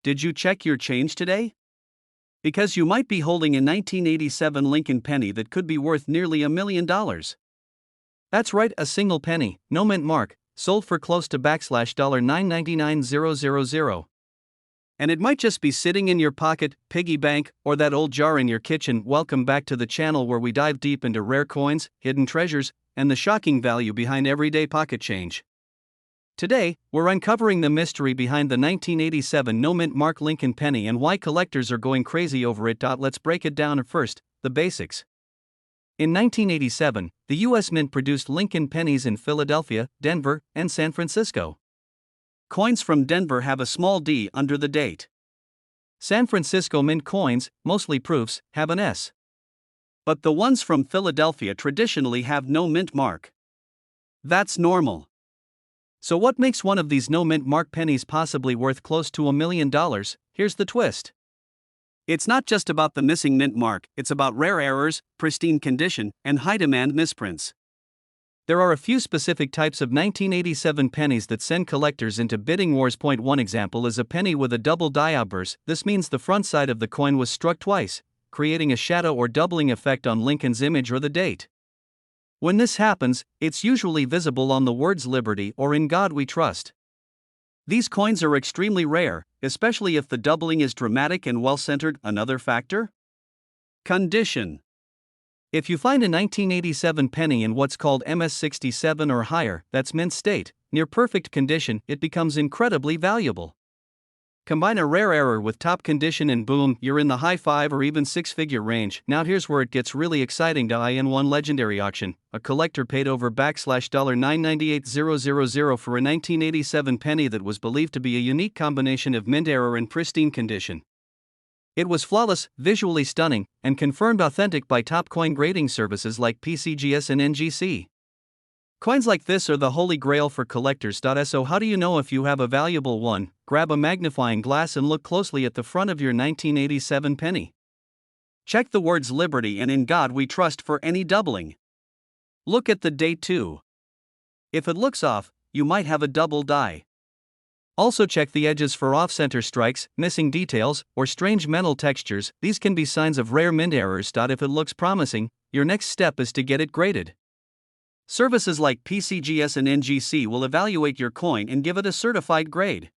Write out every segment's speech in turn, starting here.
Did you check your change today? Because you might be holding a 1987 Lincoln penny that could be worth nearly $1 million. That's right, a single penny, no mint mark, sold for close to $999,000. And it might just be sitting in your pocket, piggy bank, or that old jar in your kitchen. Welcome back to the channel where we dive deep into rare coins, hidden treasures, and the shocking value behind everyday pocket change. Today, we're uncovering the mystery behind the 1987 no-mint mark Lincoln penny and why collectors are going crazy over it. Let's break it down. First, the basics. In 1987, the U.S. Mint produced Lincoln pennies in Philadelphia, Denver, and San Francisco. Coins from Denver have a small d under the date. San Francisco Mint coins, mostly proofs, have an S. But the ones from Philadelphia traditionally have no mint mark. That's normal. So what makes one of these no-mint mark pennies possibly worth close to $1 million? Here's the twist. It's not just about the missing mint mark, it's about rare errors, pristine condition, and high-demand misprints. There are a few specific types of 1987 pennies that send collectors into bidding wars. One example is a penny with a double die outburst. This means the front side of the coin was struck twice, creating a shadow or doubling effect on Lincoln's image or the date. When this happens, it's usually visible on the words "Liberty" or "In God We Trust." These coins are extremely rare, especially if the doubling is dramatic and well-centered. Another factor? Condition. If you find a 1987 penny in what's called MS67 or higher, that's mint state, near perfect condition, it becomes incredibly valuable. Combine a rare error with top condition and boom, you're in the high 5 or even 6-figure range. Now here's where it gets really exciting. In one legendary auction, a collector paid over $998,000 for a 1987 penny that was believed to be a unique combination of mint error and pristine condition. It was flawless, visually stunning, and confirmed authentic by top coin grading services like PCGS and NGC. Coins like this are the holy grail for collectors. So how do you know if you have a valuable one? Grab a magnifying glass and look closely at the front of your 1987 penny. Check the words "Liberty" and "In God We Trust" for any doubling. Look at the date too. If it looks off, you might have a double die. Also check the edges for off-center strikes, missing details, or strange metal textures. These can be signs of rare mint errors. If it looks promising, your next step is to get it graded. Services like PCGS and NGC will evaluate your coin and give it a certified grade.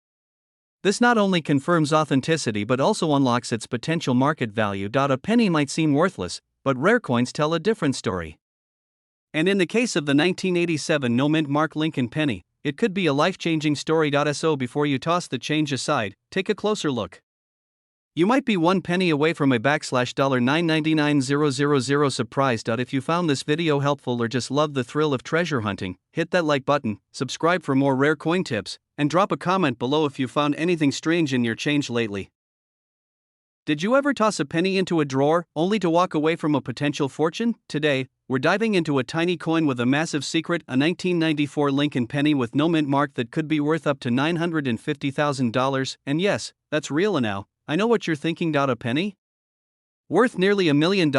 This not only confirms authenticity but also unlocks its potential market value. A penny might seem worthless, but rare coins tell a different story. And in the case of the 1987 no-mint mark Lincoln penny, it could be a life-changing story. So before you toss the change aside, take a closer look. You might be one penny away from a $999,000 surprise. If you found this video helpful or just love the thrill of treasure hunting, hit that like button, subscribe for more rare coin tips, and drop a comment below if you found anything strange in your change lately. Did you ever toss a penny into a drawer, only to walk away from a potential fortune? Today, we're diving into a tiny coin with a massive secret, a 1994 Lincoln penny with no mint mark that could be worth up to $950,000, and yes, that's real now. I know what you're thinking. A penny? Worth nearly $1 million,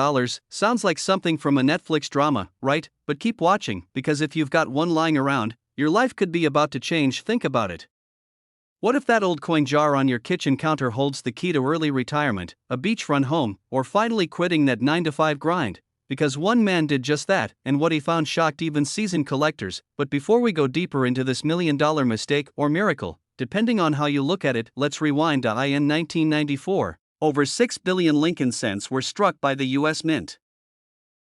sounds like something from a Netflix drama, right? But keep watching, because if you've got one lying around, your life could be about to change. Think about it. What if that old coin jar on your kitchen counter holds the key to early retirement, a beachfront home, or finally quitting that 9-to-5 grind? Because one man did just that, and what he found shocked even seasoned collectors. But before we go deeper into this $1 million mistake or miracle, depending on how you look at it, let's rewind. In 1994, over 6 billion Lincoln cents were struck by the U.S. Mint.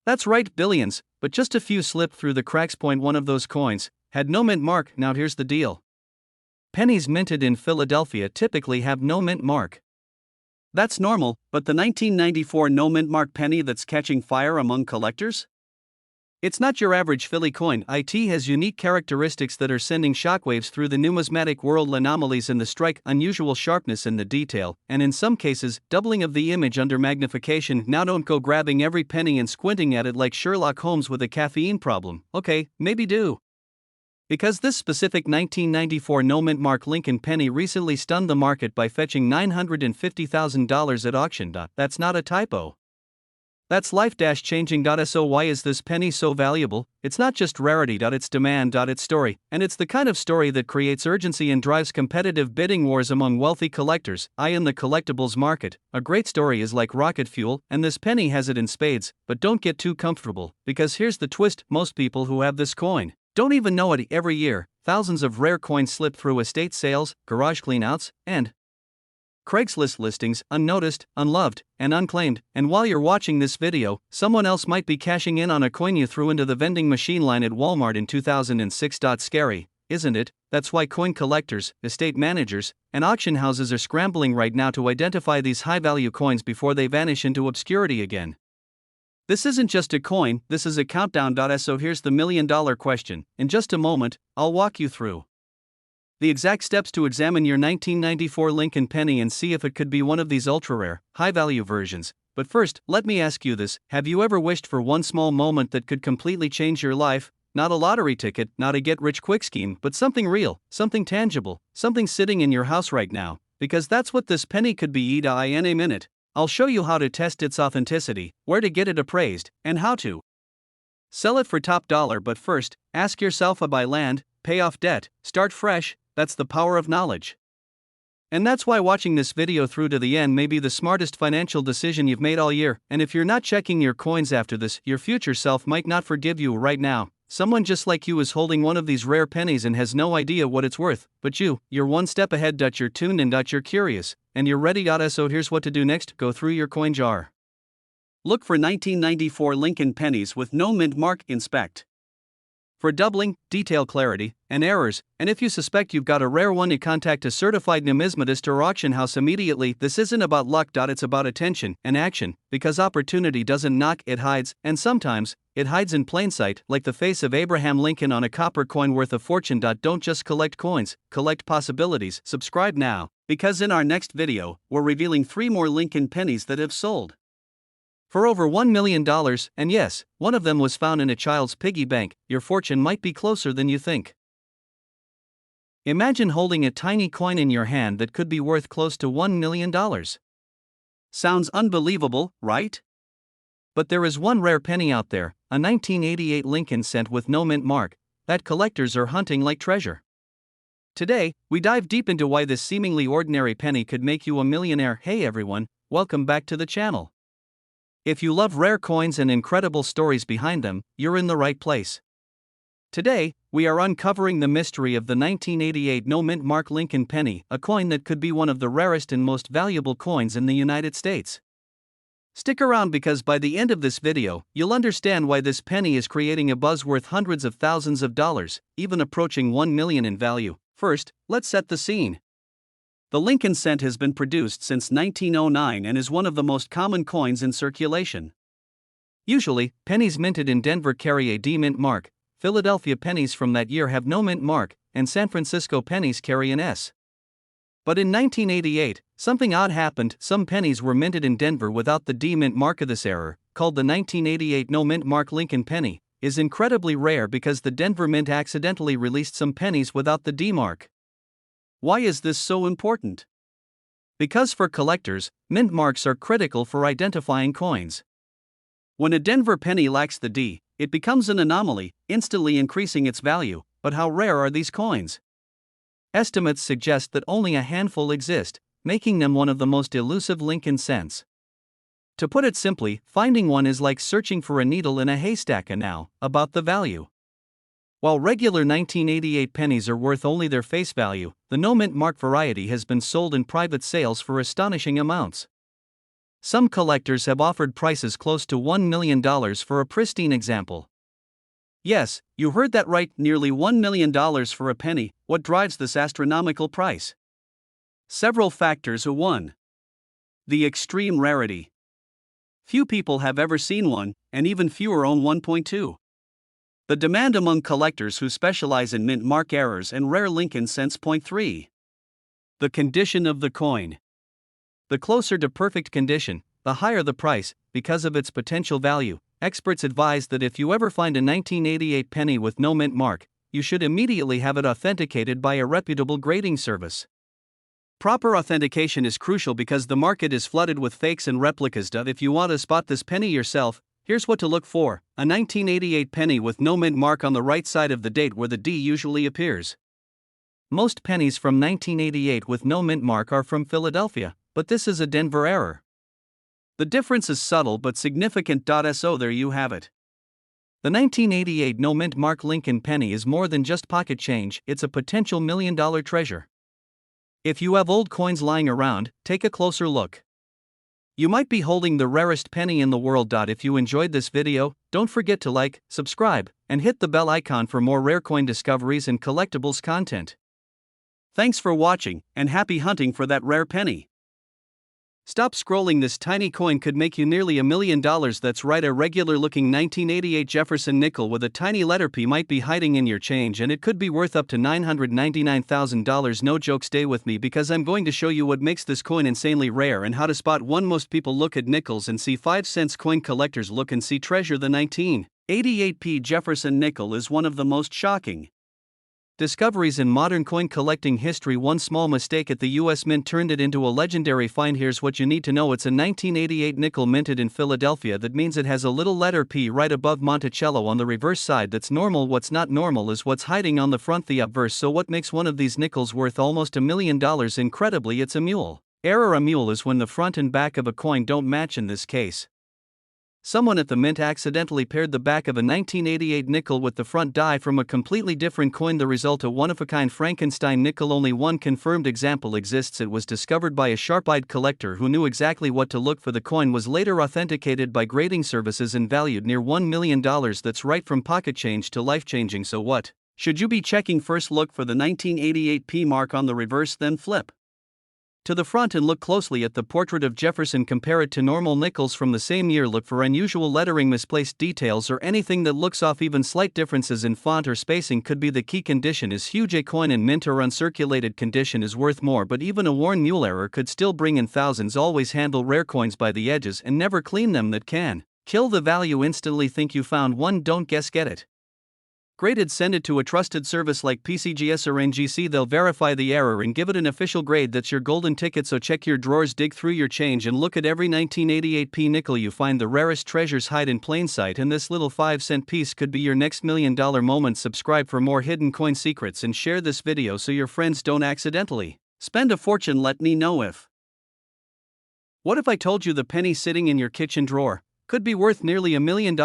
That's right, billions, but just a few slipped through the cracks. One of those coins had no mint mark. Now here's the deal. Pennies minted in Philadelphia typically have no mint mark. That's normal, but the 1994 no mint mark penny that's catching fire among collectors? It's not your average Philly coin. It has unique characteristics that are sending shockwaves through the numismatic world. Anomalies in the strike, unusual sharpness in the detail, and in some cases, doubling of the image under magnification. Now don't go grabbing every penny and squinting at it like Sherlock Holmes with a caffeine problem. Okay, maybe do. Because this specific 1994 no mint mark Lincoln penny recently stunned the market by fetching $950,000 at auction. That's not a typo. That's life-changing. So why is this penny so valuable? It's not just rarity. It's demand. It's story, and it's the kind of story that creates urgency and drives competitive bidding wars among wealthy collectors. In the collectibles market, a great story is like rocket fuel, and this penny has it in spades. But don't get too comfortable, because here's the twist: most people who have this coin don't even know it. Every year, thousands of rare coins slip through estate sales, garage cleanouts, and Craigslist listings, unnoticed, unloved, and unclaimed. And while you're watching this video, someone else might be cashing in on a coin you threw into the vending machine line at Walmart in 2006. Scary, isn't it? That's why coin collectors, estate managers, and auction houses are scrambling right now to identify these high-value coins before they vanish into obscurity again. This isn't just a coin, this is a countdown. So here's the million-dollar question. In just a moment, I'll walk you through the exact steps to examine your 1994 Lincoln penny and see if it could be one of these ultra-rare, high-value versions. But first, let me ask you this: have you ever wished for one small moment that could completely change your life? Not a lottery ticket, not a get-rich-quick scheme, but something real, something tangible, something sitting in your house right now. Because that's what this penny could be. In a minute, I'll show you how to test its authenticity, where to get it appraised, and how to sell it for top dollar. But first, ask yourself: buy land, pay off debt, start fresh? That's the power of knowledge. And that's why watching this video through to the end may be the smartest financial decision you've made all year. And if you're not checking your coins after this, your future self might not forgive you right now. Someone just like you is holding one of these rare pennies and has no idea what it's worth. But you're one step ahead. You're tuned in. You're curious. And you're ready. So here's what to do next. Go through your coin jar. Look for 1994 Lincoln pennies with no mint mark. Inspect for doubling, detail clarity, and errors. And if you suspect you've got a rare one, you contact a certified numismatist or auction house immediately. This isn't about luck. It's about attention and action, because opportunity doesn't knock, it hides, and sometimes it hides in plain sight, like the face of Abraham Lincoln on a copper coin worth a fortune. Don't just collect coins, collect possibilities. Subscribe now, because in our next video, we're revealing 3 more Lincoln pennies that have sold for over $1 million, and yes, one of them was found in a child's piggy bank. Your fortune might be closer than you think. Imagine holding a tiny coin in your hand that could be worth close to $1 million. Sounds unbelievable, right? But there is one rare penny out there, a 1988 Lincoln cent with no mint mark, that collectors are hunting like treasure. Today, we dive deep into why this seemingly ordinary penny could make you a millionaire. Hey everyone, welcome back to the channel. If you love rare coins and incredible stories behind them, you're in the right place. Today, we are uncovering the mystery of the 1988 no-mint mark Lincoln penny, a coin that could be one of the rarest and most valuable coins in the United States. Stick around, because by the end of this video, you'll understand why this penny is creating a buzz worth hundreds of thousands of dollars, even approaching $1 million in value. First, let's set the scene. The Lincoln cent has been produced since 1909 and is one of the most common coins in circulation. Usually, pennies minted in Denver carry a D mint mark, Philadelphia pennies from that year have no mint mark, and San Francisco pennies carry an S. But in 1988, something odd happened. Some pennies were minted in Denver without the D mint mark. This error, called the 1988 no mint mark Lincoln penny, is incredibly rare because the Denver Mint accidentally released some pennies without the D mark. Why is this so important? Because for collectors, mint marks are critical for identifying coins. When a Denver penny lacks the D, it becomes an anomaly, instantly increasing its value. But how rare are these coins? Estimates suggest that only a handful exist, making them one of the most elusive Lincoln cents. To put it simply, finding one is like searching for a needle in a haystack. And now, about the value. While regular 1988 pennies are worth only their face value, the no-mint mark variety has been sold in private sales for astonishing amounts. Some collectors have offered prices close to $1 million for a pristine example. Yes, you heard that right, nearly $1 million for a penny. What drives this astronomical price? Several factors. 1. The extreme rarity. Few people have ever seen one, and even fewer own 1.2. The demand among collectors who specialize in mint mark errors and rare Lincoln cents. 3. The condition of the coin. The closer to perfect condition, the higher the price, because of its potential value. Experts advise that if you ever find a 1988 penny with no mint mark, you should immediately have it authenticated by a reputable grading service. Proper authentication is crucial because the market is flooded with fakes and replicas. If you want to spot this penny yourself, here's what to look for: a 1988 penny with no mint mark on the right side of the date where the D usually appears. Most pennies from 1988 with no mint mark are from Philadelphia, but this is a Denver error. The difference is subtle but significant. So there you have it. The 1988 no mint mark Lincoln penny is more than just pocket change, it's a potential million-dollar treasure. If you have old coins lying around, take a closer look. You might be holding the rarest penny in the world. If you enjoyed this video, don't forget to like, subscribe, and hit the bell icon for more rare coin discoveries and collectibles content. Thanks for watching, and happy hunting for that rare penny. Stop scrolling. This tiny coin could make you nearly $1 million. That's right, a regular looking 1988 Jefferson nickel with a tiny letter P might be hiding in your change, and it could be worth up to $999,000. No joke, stay with me because I'm going to show you what makes this coin insanely rare and how to spot one. Most people look at nickels and see 5-cent coin, collectors look and see treasure. The 1988 P Jefferson nickel is one of the most shocking discoveries in modern coin collecting history. One small mistake at the US Mint turned it into a legendary find. Here's what you need to know: it's a 1988 nickel minted in Philadelphia. That means it has a little letter P right above Monticello on the reverse side. That's normal. What's not normal is what's hiding on the front, the obverse. So what makes one of these nickels worth almost $1 million? Incredibly, it's a mule error. A mule is when the front and back of a coin don't match. In this case, someone at the mint accidentally paired the back of a 1988 nickel with the front die from a completely different coin. The result, a one-of-a-kind Frankenstein nickel. Only one confirmed example exists. It was discovered by a sharp-eyed collector who knew exactly what to look for. The coin was later authenticated by grading services and valued near $1 million. That's right, from pocket change to life-changing. So what should you be checking first? Look for the 1988 P mark on the reverse, then flip to the front and look closely at the portrait of Jefferson. Compare it to normal nickels from the same year. Look for unusual lettering, misplaced details, or anything that looks off. Even slight differences in font or spacing could be the key. Condition is huge. A coin in mint or uncirculated condition is worth more, but even a worn mule error could still bring in thousands. Always handle rare coins by the edges and never clean them. That can kill the value instantly. Think you found one, don't guess, get it graded. Send it to a trusted service like PCGS or NGC. They'll verify the error and give it an official grade. That's your golden ticket. So check your drawers, dig through your change, and look at every 1988 P nickel you find. The rarest treasures hide in plain sight, and this little 5-cent piece could be your next $1 million moment. Subscribe for more hidden coin secrets and share this video so your friends don't accidentally spend a fortune. Let me know if. What if I told you the penny sitting in your kitchen drawer could be worth nearly $1 million?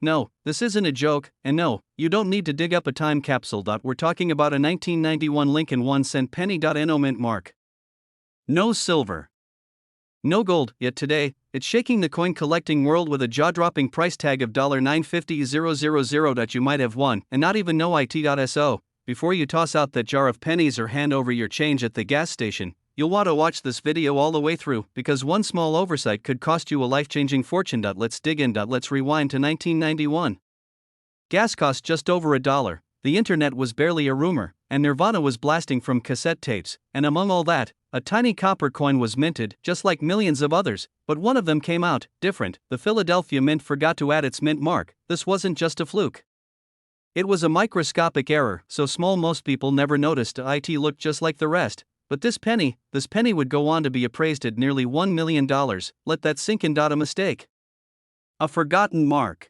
No, this isn't a joke, and no, you don't need to dig up a time capsule. We're talking about a 1991 Lincoln 1-cent penny. No mint mark, no silver, no gold, yet today, it's shaking the coin collecting world with a jaw-dropping price tag of $950,000. You might have won and not even know it. So, before you toss out that jar of pennies or hand over your change at the gas station, you'll want to watch this video all the way through, because one small oversight could cost you a life-changing fortune. Let's dig in. Let's rewind to 1991. Gas cost just over $1, the internet was barely a rumor, and Nirvana was blasting from cassette tapes, and among all that, a tiny copper coin was minted, just like millions of others, but one of them came out different. The Philadelphia Mint forgot to add its mint mark. This wasn't just a fluke. It was a microscopic error, so small most people never noticed. It looked just like the rest. But this penny would go on to be appraised at nearly $1 million. Let that sink in. A mistake. A forgotten mark.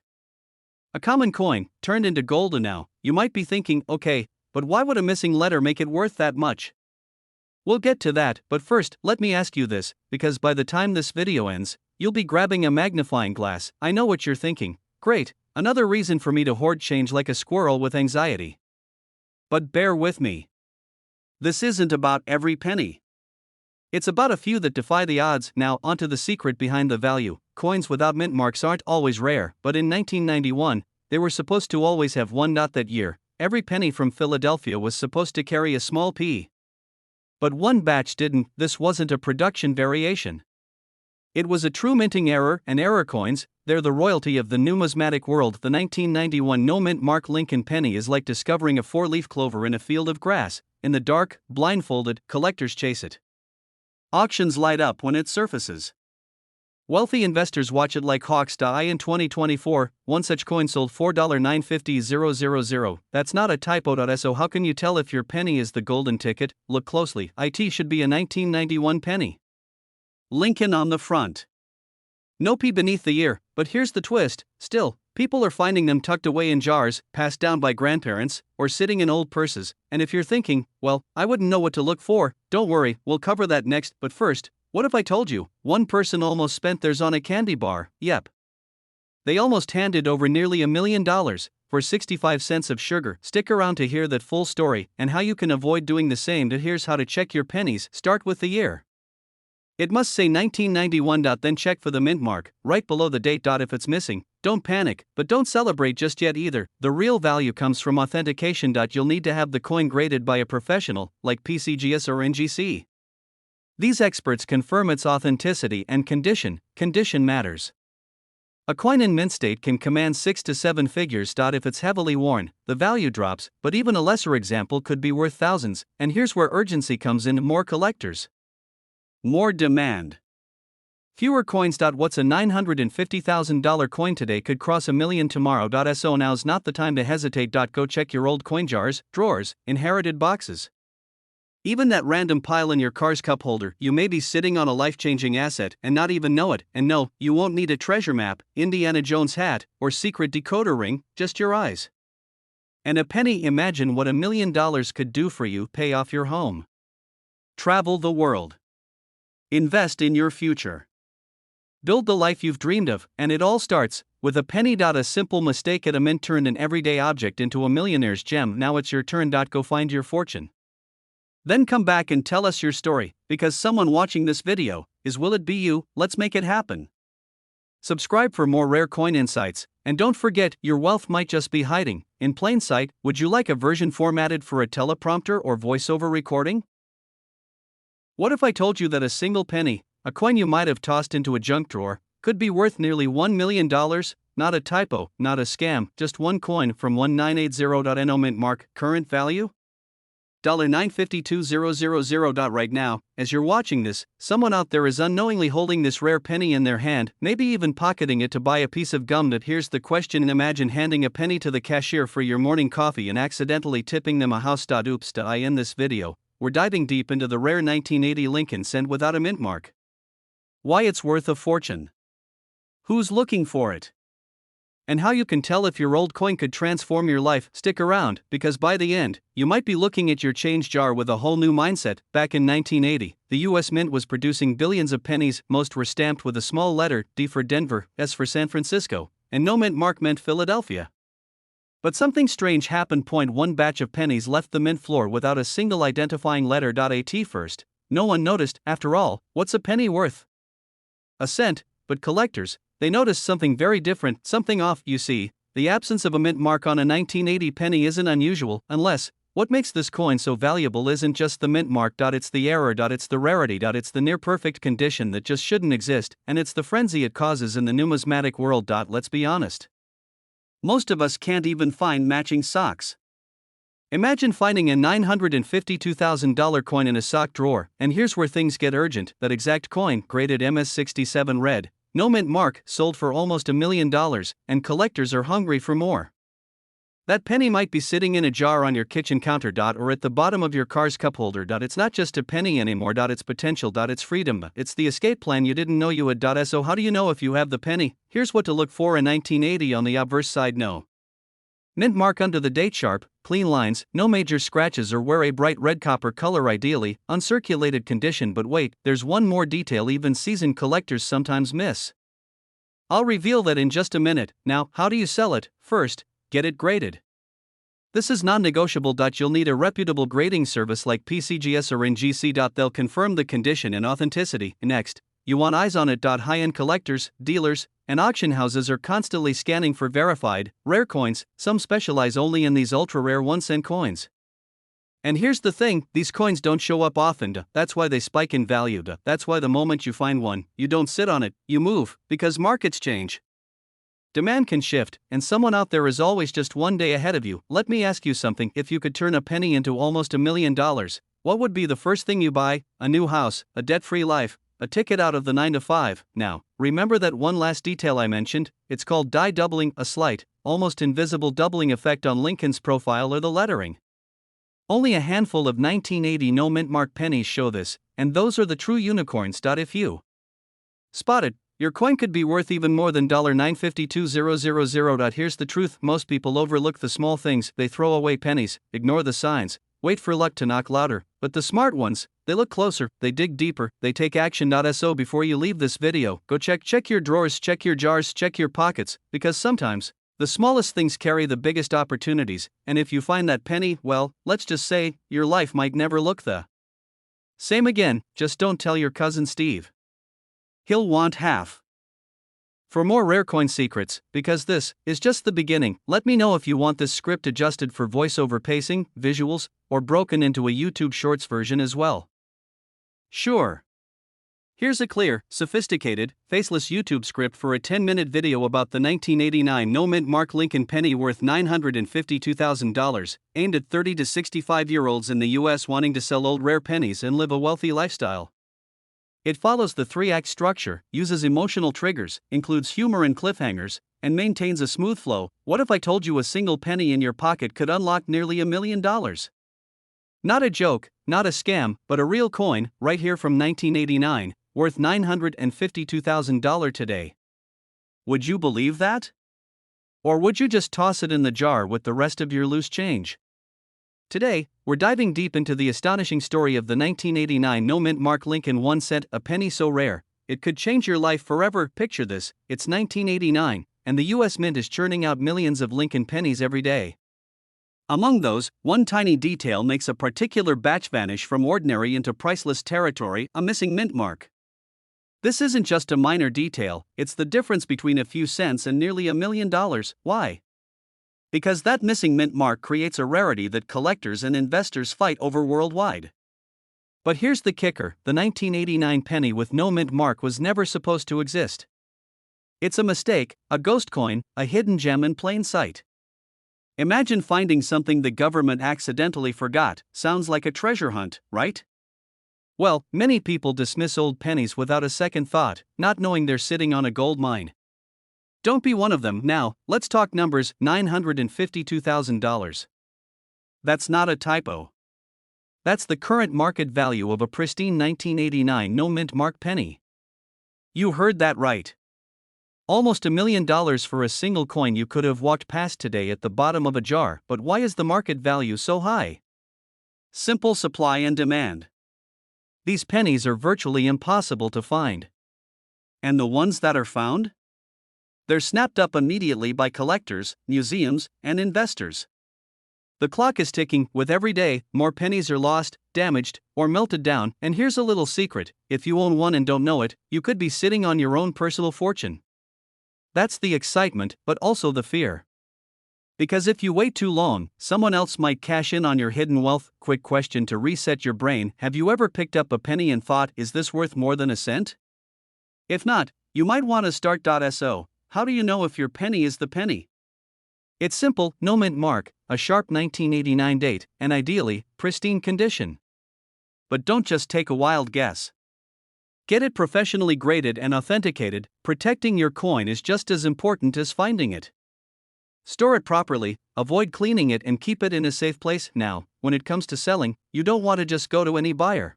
A common coin, turned into gold. And now, you might be thinking, okay, but why would a missing letter make it worth that much? We'll get to that, but first, let me ask you this, because by the time this video ends, you'll be grabbing a magnifying glass. I know what you're thinking. Great, another reason for me to hoard change like a squirrel with anxiety. But bear with me. This isn't about every penny. It's about a few that defy the odds. Now, onto the secret behind the value. Coins without mint marks aren't always rare, but in 1991, they were supposed to always have one. That year, every penny from Philadelphia was supposed to carry a small P. But one batch didn't. This wasn't a production variation. It was a true minting error, and error coins, they're the royalty of the numismatic world. The 1991 no mint mark Lincoln penny is like discovering a 4-leaf clover in a field of grass. In the dark, blindfolded, collectors chase it. Auctions light up when it surfaces. Wealthy investors watch it like hawks. In 2024, one such coin sold $4.950000. That's not a typo. So how can you tell if your penny is the golden ticket? Look closely. It should be a 1991 penny. Lincoln on the front. No P beneath the ear, but here's the twist: still, people are finding them tucked away in jars, passed down by grandparents, or sitting in old purses. And if you're thinking, well, I wouldn't know what to look for, don't worry, we'll cover that next. But first, what if I told you one person almost spent theirs on a candy bar? Yep. They almost handed over nearly $1 million for 65 cents of sugar. Stick around to hear that full story and how you can avoid doing the same. Here's how to check your pennies. Start with the year. It must say 1991. Then check for the mint mark right below the date. If it's missing, don't panic, but don't celebrate just yet either. The real value comes from authentication. You'll need to have the coin graded by a professional, like PCGS or NGC. These experts confirm its authenticity and condition matters. A coin in mint state can command 6 to 7 figures. If it's heavily worn, the value drops, but even a lesser example could be worth thousands. And here's where urgency comes in: more collectors. More demand. Fewer coins. What's a $950,000 coin today could cross $1 million tomorrow. So now's not the time to hesitate. Go check your old coin jars, drawers, inherited boxes. Even that random pile in your car's cup holder. You may be sitting on a life-changing asset and not even know it. And no, you won't need a treasure map, Indiana Jones hat, or secret decoder ring, just your eyes. And a penny. Imagine what $1 million could do for you. Pay off your home. Travel the world. Invest in your future. Build the life you've dreamed of, and it all starts with a penny. A simple mistake at a mint turned an everyday object into a millionaire's gem. Now it's your turn. Go find your fortune. Then come back and tell us your story, because someone watching this video will it be you? Let's make it happen. Subscribe for more rare coin insights, and don't forget, your wealth might just be hiding in plain sight. Would you like a version formatted for a teleprompter or voiceover recording? What if I told you that a single penny, a coin you might have tossed into a junk drawer, could be worth nearly $1 million? Not a typo, not a scam, just one coin from 1980. No mint mark. Current value? $952,000. Right now, as you're watching this, someone out there is unknowingly holding this rare penny in their hand, maybe even pocketing it to buy a piece of gum. Here's the question: imagine handing a penny to the cashier for your morning coffee and accidentally tipping them a house. Oops. In this video, we're diving deep into the rare 1980 Lincoln cent without a mint mark. Why it's worth a fortune. Who's looking for it? And how you can tell if your old coin could transform your life. Stick around, because by the end, you might be looking at your change jar with a whole new mindset. Back in 1980, the US Mint was producing billions of pennies. Most were stamped with a small letter, D for Denver, S for San Francisco, and no mint mark meant Philadelphia. But something strange happened. One batch of pennies left the mint floor without a single identifying letter. At first, no one noticed. After all, what's a penny worth? A cent. But collectors, they noticed something very different, something off. You see, the absence of a mint mark on a 1980 penny isn't unusual, unless, what makes this coin so valuable isn't just the mint mark. It's the error. It's the rarity. It's the near-perfect condition that just shouldn't exist, and it's the frenzy it causes in the numismatic world. Let's be honest. Most of us can't even find matching socks. Imagine finding a $952,000 coin in a sock drawer, and here's where things get urgent. That exact coin, graded MS67 red, no mint mark, sold for almost $1 million, and collectors are hungry for more. That penny might be sitting in a jar on your kitchen counter. Or at the bottom of your car's cup holder. It's not just a penny anymore. It's potential. It's freedom. It's the escape plan you didn't know you had. So how do you know if you have the penny? Here's what to look for in 1980 on the obverse side. No mint mark under the date. Sharp, clean lines, no major scratches, or wear a bright red copper color. Ideally, uncirculated condition. But wait, there's one more detail even seasoned collectors sometimes miss. I'll reveal that in just a minute. Now, how do you sell it? First, get it graded. This is non-negotiable. You'll need a reputable grading service like PCGS or NGC. They'll confirm the condition and authenticity. Next, you want eyes on it. High-end collectors, dealers, and auction houses are constantly scanning for verified, rare coins. Some specialize only in these ultra-rare 1-cent coins. And here's the thing, these coins don't show up often. That's why they spike in value. That's why the moment you find one, you don't sit on it, you move, because markets change. Demand can shift, and someone out there is always just one day ahead of you. Let me ask you something: if you could turn a penny into almost $1 million, what would be the first thing you buy? A new house, a debt-free life, a ticket out of the 9 to 5. Now, remember that one last detail I mentioned? It's called die doubling, a slight, almost invisible doubling effect on Lincoln's profile or the lettering. Only a handful of 1980 no mint mark pennies show this, and those are the true unicorns. If you spot it, your coin could be worth even more than $952,000. Here's the truth: most people overlook the small things. They throw away pennies, ignore the signs, wait for luck to knock louder. But the smart ones, they look closer, they dig deeper, they take action. So before you leave this video, go check your drawers, check your jars, check your pockets, because sometimes the smallest things carry the biggest opportunities, and if you find that penny, well, let's just say your life might never look the same again. Just don't tell your cousin Steve. He'll want half. For more rare coin secrets, because this is just the beginning, let me know if you want this script adjusted for voiceover pacing, visuals, or broken into a YouTube Shorts version as well. Sure. Here's a clear, sophisticated, faceless YouTube script for a 10-minute video about the 1989 no mint mark Lincoln penny worth $952,000, aimed at 30 to 65-year-olds in the US wanting to sell old rare pennies and live a wealthy lifestyle. It follows the 3-act structure, uses emotional triggers, includes humor and cliffhangers, and maintains a smooth flow. What if I told you a single penny in your pocket could unlock nearly $1 million? Not a joke, not a scam, but a real coin, right here from 1989, worth $952,000 today. Would you believe that? Or would you just toss it in the jar with the rest of your loose change? Today, we're diving deep into the astonishing story of the 1989 no mint mark Lincoln 1 cent, a penny so rare, it could change your life forever. Picture this: it's 1989, and the US Mint is churning out millions of Lincoln pennies every day. Among those, one tiny detail makes a particular batch vanish from ordinary into priceless territory: a missing mint mark. This isn't just a minor detail, it's the difference between a few cents and nearly $1 million. Why? Because that missing mint mark creates a rarity that collectors and investors fight over worldwide. But here's the kicker: the 1989 penny with no mint mark was never supposed to exist. It's a mistake, a ghost coin, a hidden gem in plain sight. Imagine finding something the government accidentally forgot. Sounds like a treasure hunt, right? Well, many people dismiss old pennies without a second thought, not knowing they're sitting on a gold mine. Don't be one of them. Now, let's talk numbers: $952,000. That's not a typo. That's the current market value of a pristine 1989 no mint mark penny. You heard that right. Almost $1 million for a single coin you could have walked past today at the bottom of a jar. But why is the market value so high? Simple: supply and demand. These pennies are virtually impossible to find. And the ones that are found? They're snapped up immediately by collectors, museums, and investors. The clock is ticking. With every day, more pennies are lost, damaged, or melted down. And here's a little secret: if you own one and don't know it, you could be sitting on your own personal fortune. That's the excitement, but also the fear. Because if you wait too long, someone else might cash in on your hidden wealth. Quick question to reset your brain: have you ever picked up a penny and thought, is this worth more than a cent? If not, you might want to start. So, how do you know if your penny is the penny? It's simple: no mint mark, a sharp 1989 date, and ideally, pristine condition. But don't just take a wild guess. Get it professionally graded and authenticated. Protecting your coin is just as important as finding it. Store it properly, avoid cleaning it, and keep it in a safe place. Now, when it comes to selling, you don't want to just go to any buyer.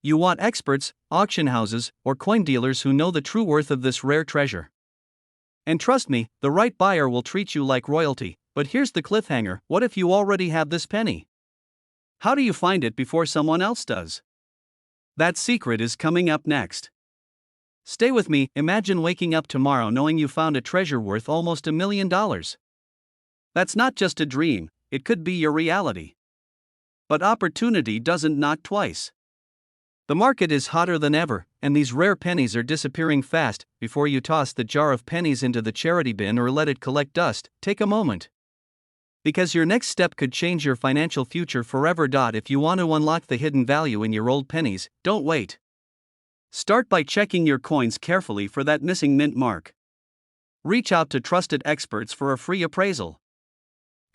You want experts, auction houses, or coin dealers who know the true worth of this rare treasure. And trust me, the right buyer will treat you like royalty. But here's the cliffhanger: what if you already have this penny? How do you find it before someone else does? That secret is coming up next. Stay with me. Imagine waking up tomorrow knowing you found a treasure worth almost $1 million. That's not just a dream, it could be your reality. But opportunity doesn't knock twice. The market is hotter than ever, and these rare pennies are disappearing fast. Before you toss the jar of pennies into the charity bin or let it collect dust, take a moment. Because your next step could change your financial future forever. If you want to unlock the hidden value in your old pennies, don't wait. Start by checking your coins carefully for that missing mint mark. Reach out to trusted experts for a free appraisal.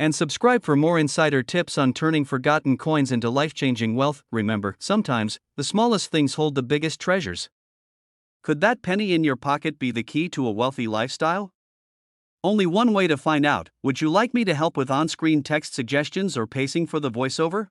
And subscribe for more insider tips on turning forgotten coins into life-changing wealth. Remember, sometimes, the smallest things hold the biggest treasures. Could that penny in your pocket be the key to a wealthy lifestyle? Only one way to find out. Would you like me to help with on-screen text suggestions or pacing for the voiceover?